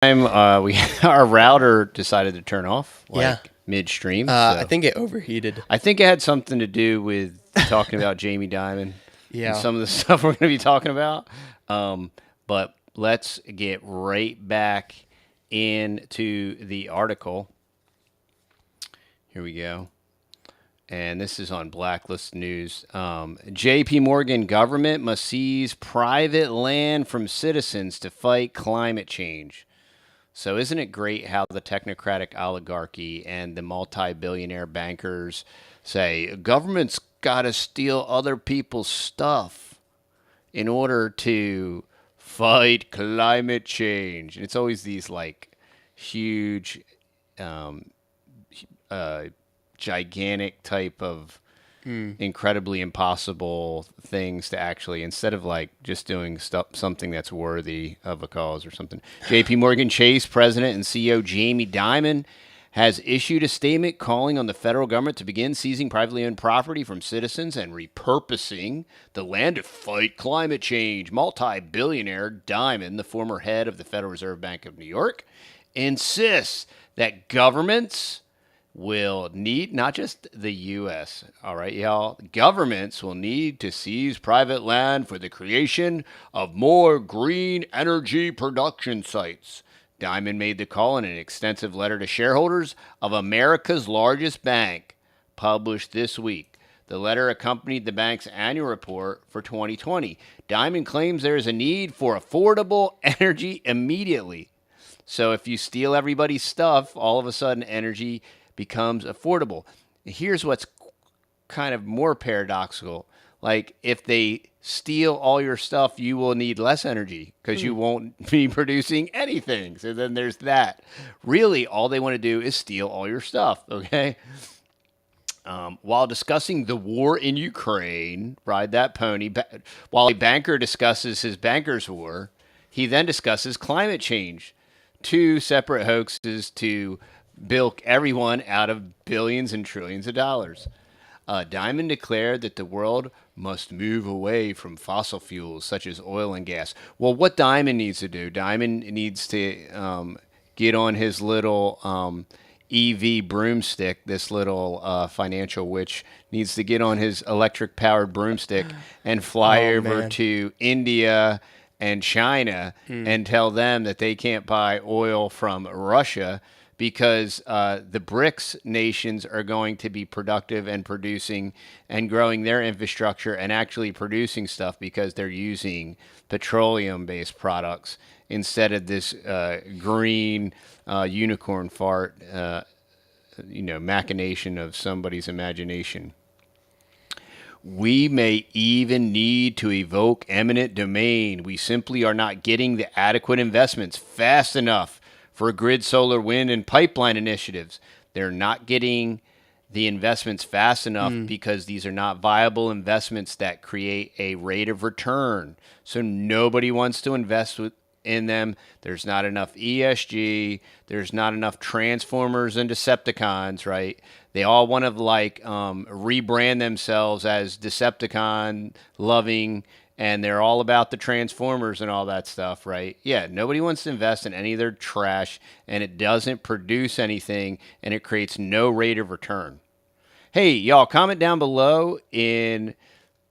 our router decided to turn off Yeah. midstream. I think it overheated. I think it had something to do with talking about Jamie Dimon and Yeah. some of the stuff we're going to be talking about. But let's get right back into the article. Here we go. And this is on Blacklist News. JP Morgan government must seize private land from citizens to fight climate change. So isn't it great how the technocratic oligarchy and the multi-billionaire bankers say government's got to steal other people's stuff in order to fight climate change? And it's always these like huge, um, gigantic type of incredibly impossible things to actually, instead of like just doing stuff, something that's worthy of a cause or something. JP Morgan Chase president and CEO Jamie Dimon has issued a statement calling on the federal government to begin seizing privately owned property from citizens and repurposing the land to fight climate change. Multi-billionaire Dimon, the former head of the Federal Reserve Bank of New York, insists that governments will need, not just the U.S., all right, y'all, governments will need to seize private land for the creation of more green energy production sites. Dimon made the call in an extensive letter to shareholders of America's largest bank, published this week. The letter accompanied the bank's annual report for 2020. Dimon claims there is a need for affordable energy immediately. So if you steal everybody's stuff, all of a sudden energy becomes affordable. Here's what's kind of more paradoxical. Like, if they steal all your stuff, you will need less energy because you won't be producing anything. So then there's that. Really, all they want to do is steal all your stuff, okay? While discussing the war in Ukraine, ride that pony, while a banker discusses his banker's war, he then discusses climate change. Two separate hoaxes to bilk everyone out of billions and trillions of dollars. Dimon declared that the world must move away from fossil fuels such as oil and gas. Well, what Dimon needs to do, Dimon needs to get on his little EV broomstick. This little financial witch needs to get on his electric powered broomstick and fly over to India and China and tell them that they can't buy oil from Russia because the BRICS nations are going to be productive and producing and growing their infrastructure and actually producing stuff because they're using petroleum-based products instead of this green unicorn fart, machination of somebody's imagination. We may even need to evoke eminent domain. We simply are not getting the adequate investments fast enough for grid, solar, wind, and pipeline initiatives. They're not getting the investments fast enough because these are not viable investments that create a rate of return. So nobody wants to invest in them. There's not enough ESG. There's not enough Transformers and Decepticons, right? They all want to rebrand themselves as Decepticon loving, and they're all about the Transformers and all that stuff, right? Yeah, nobody wants to invest in any of their trash, and it doesn't produce anything, and it creates no rate of return. Hey, y'all, comment down below in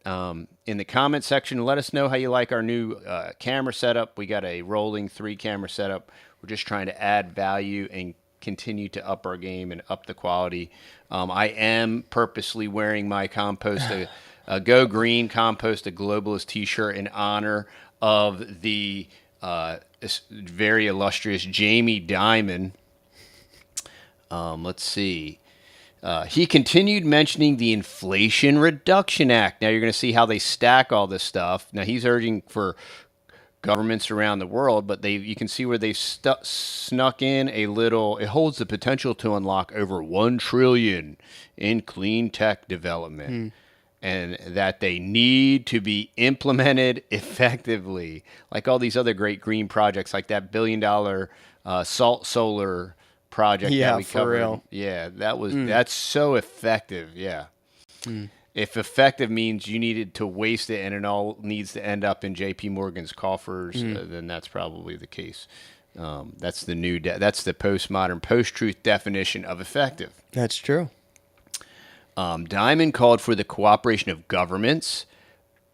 the comment section. Let us know how you like our new camera setup. We got a rolling 3-camera setup. We're just trying to add value and continue to up our game and up the quality. I am purposely wearing my compost Go Green Compost a Globalist t-shirt in honor of the very illustrious Jamie Dimon. Let's see. He continued mentioning the Inflation Reduction Act. Now you're going to see how they stack all this stuff. Now he's urging for governments around the world, but you can see where they snuck in a little. It holds the potential to unlock over $1 trillion in clean tech development. And that they need to be implemented effectively, like all these other great green projects, like that $1 billion salt solar project that we covered. Real. Yeah, that's so effective. Yeah. If effective means you needed to waste it and it all needs to end up in JP Morgan's coffers, then that's probably the case. That's the new. That's the postmodern, post-truth definition of effective. That's true. Diamond called for the cooperation of governments,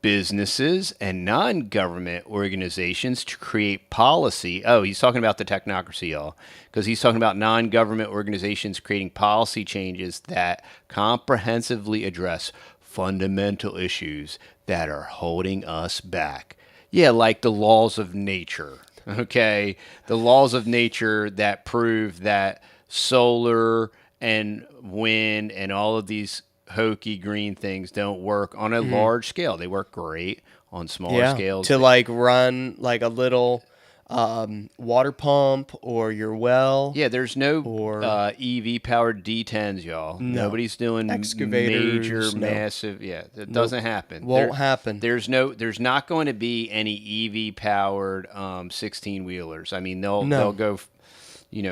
businesses, and non-government organizations to create policy. Oh, he's talking about the technocracy, y'all, because he's talking about non-government organizations creating policy changes that comprehensively address fundamental issues that are holding us back. Yeah, like the laws of nature. Okay, the laws of nature that prove that solar and wind and all of these hokey green things don't work on a large scale. They work great on smaller scales. To like run like a little water pump or your well. Yeah, there's no or EV powered D10s, y'all. No. Nobody's doing Excavators, major, no. massive. Yeah, that doesn't happen. Won't happen. There's not going to be any EV powered 16 wheelers. I mean, they'll go,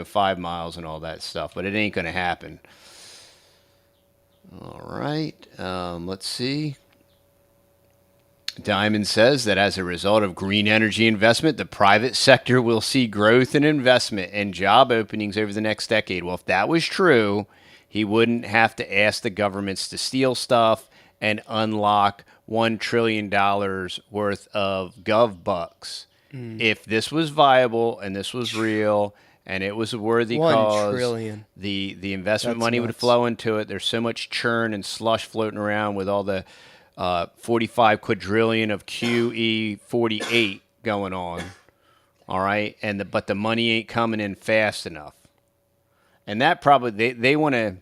5 miles and all that stuff, but it ain't going to happen. All right, let's see. Diamond says that as a result of green energy investment, the private sector will see growth in investment and job openings over the next decade. Well, if that was true, he wouldn't have to ask the governments to steal stuff and unlock $1 trillion worth of gov bucks. If this was viable and this was real and it was a worthy cause, 1 trillion. The investment That's money would nuts. flow into it. There's so much churn and slush floating around with all the 45 quadrillion of QE48 going on. All right, but the money ain't coming in fast enough, and that probably they want to.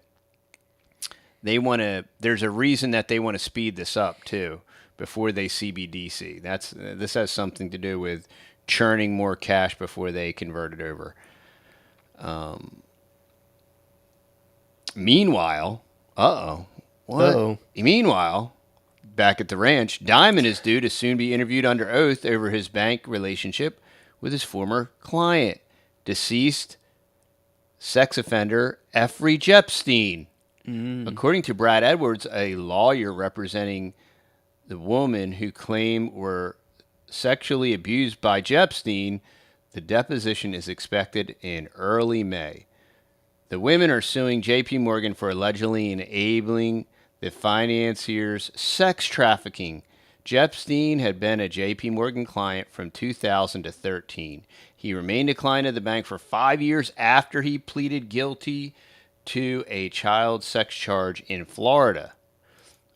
There's a reason that they want to speed this up too before they CBDC. This has something to do with churning more cash before they convert it over. Meanwhile, Meanwhile, back at the ranch, Diamond is due to soon be interviewed under oath over his bank relationship with his former client, deceased sex offender Jeffrey Epstein. According to Brad Edwards, a lawyer representing the woman who claimed were sexually abused by Epstein, the deposition is expected in early May. The women are suing J.P. Morgan for allegedly enabling the financier's sex trafficking. Epstein had been a J.P. Morgan client from 2000 to 13. He remained a client of the bank for 5 years after he pleaded guilty to a child sex charge in Florida.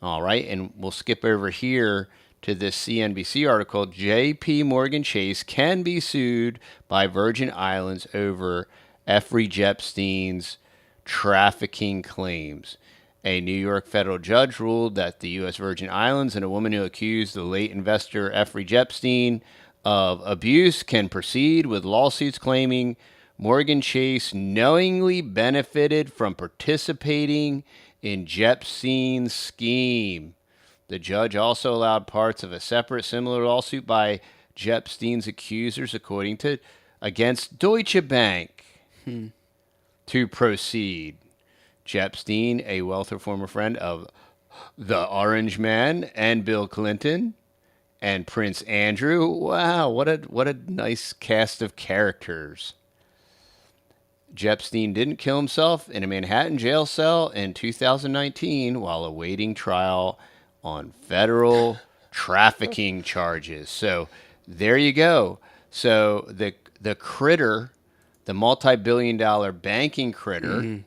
All right, and we'll skip over here to this CNBC article. J.P. Morgan Chase can be sued by Virgin Islands over Jeffrey Epstein's trafficking claims. A New York federal judge ruled that the U.S. Virgin Islands and a woman who accused the late investor Jeffrey Epstein of abuse can proceed with lawsuits claiming Morgan Chase knowingly benefited from participating in Epstein's scheme. The judge also allowed parts of a separate similar lawsuit by Epstein's accusers against Deutsche Bank to proceed. Epstein, a wealthy former friend of the Orange Man and Bill Clinton and Prince Andrew. Wow, what a nice cast of characters. Epstein didn't kill himself in a Manhattan jail cell in 2019 while awaiting trial on federal trafficking charges. So there you go. So the critter, the multi-billion-dollar banking critter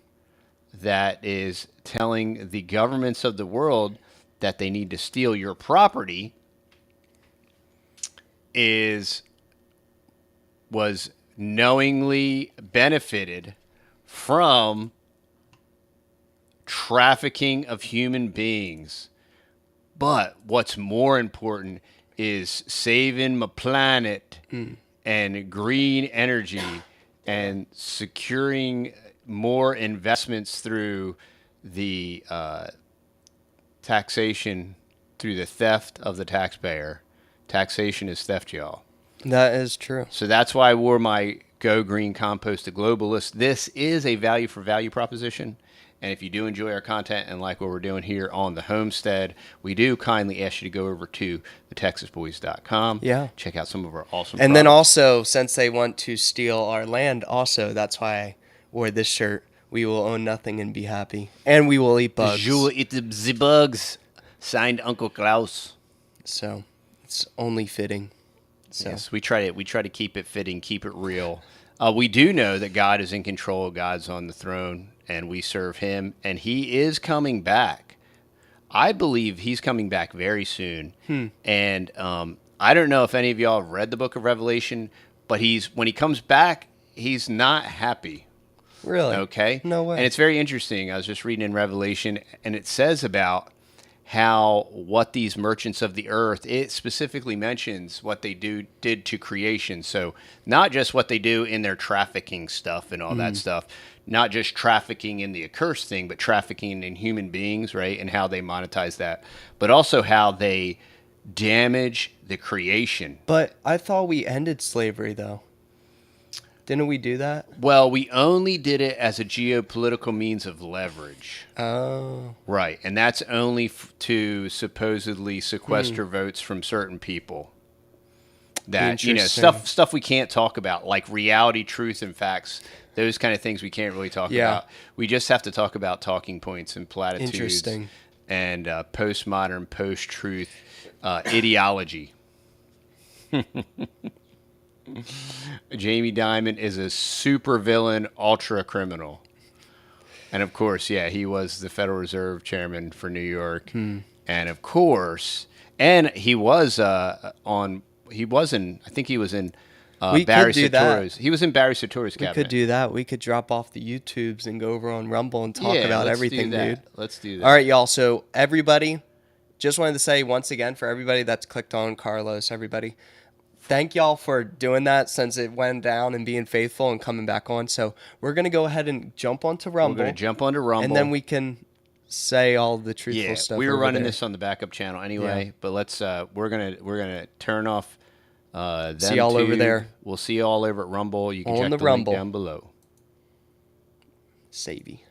that is telling the governments of the world that they need to steal your property was knowingly benefited from trafficking of human beings. But what's more important is saving my planet and green energy and securing more investments through the taxation, through the theft of the taxpayer. Taxation is theft, y'all. That is true. So that's why I wore my Go Green Compost to Globalist. This is a value for value proposition. And if you do enjoy our content and like what we're doing here on the homestead, we do kindly ask you to go over to the TexasBoys.com. Yeah. Check out some of our awesome And then products. also, since they want to steal our land, also, that's why I wore this shirt. We will own nothing and be happy. And we will eat bugs. You will eat the bugs. Signed Uncle Klaus. So, it's only fitting. So. Yes, we try to keep it fitting, keep it real. We do know that God is in control. God's on the throne, and we serve Him, and He is coming back. I believe He's coming back very soon. And I don't know if any of y'all have read the Book of Revelation, but when He comes back, He's not happy. Really? Okay. No way. And it's very interesting. I was just reading in Revelation, and it says about what these merchants of the earth, it specifically mentions what they did to creation. So not just what they do in their trafficking stuff and all that stuff, not just trafficking in the accursed thing, but trafficking in human beings, right? And how they monetize that, but also how they damage the creation. But I thought we ended slavery, though. Didn't we do that? Well, we only did it as a geopolitical means of leverage. Oh. Right, and that's only to supposedly sequester votes from certain people. That, stuff we can't talk about, like reality, truth, and facts. Those kind of things we can't really talk about. We just have to talk about talking points and platitudes and postmodern, post-truth ideology. Jamie Dimon is a supervillain, ultra criminal. And of course, he was the Federal Reserve chairman for New York. And of course, and he was I think he was in Barry Soetoro's. He was in Barry Soetoro's cabinet. We could do that. We could drop off the YouTubes and go over on Rumble and talk about everything, dude. Let's do that. All right, y'all. So everybody, just wanted to say once again for everybody that's clicked on Carlos, everybody, thank y'all for doing that since it went down and being faithful and coming back on. So we're going to go ahead and jump onto Rumble. We're going to jump onto Rumble. And then we can say all the truthful stuff. We were running this on the backup channel anyway, but let's we're gonna turn off them. See y'all over there. We'll see you all over at Rumble. You can on check the link down below. Savvy.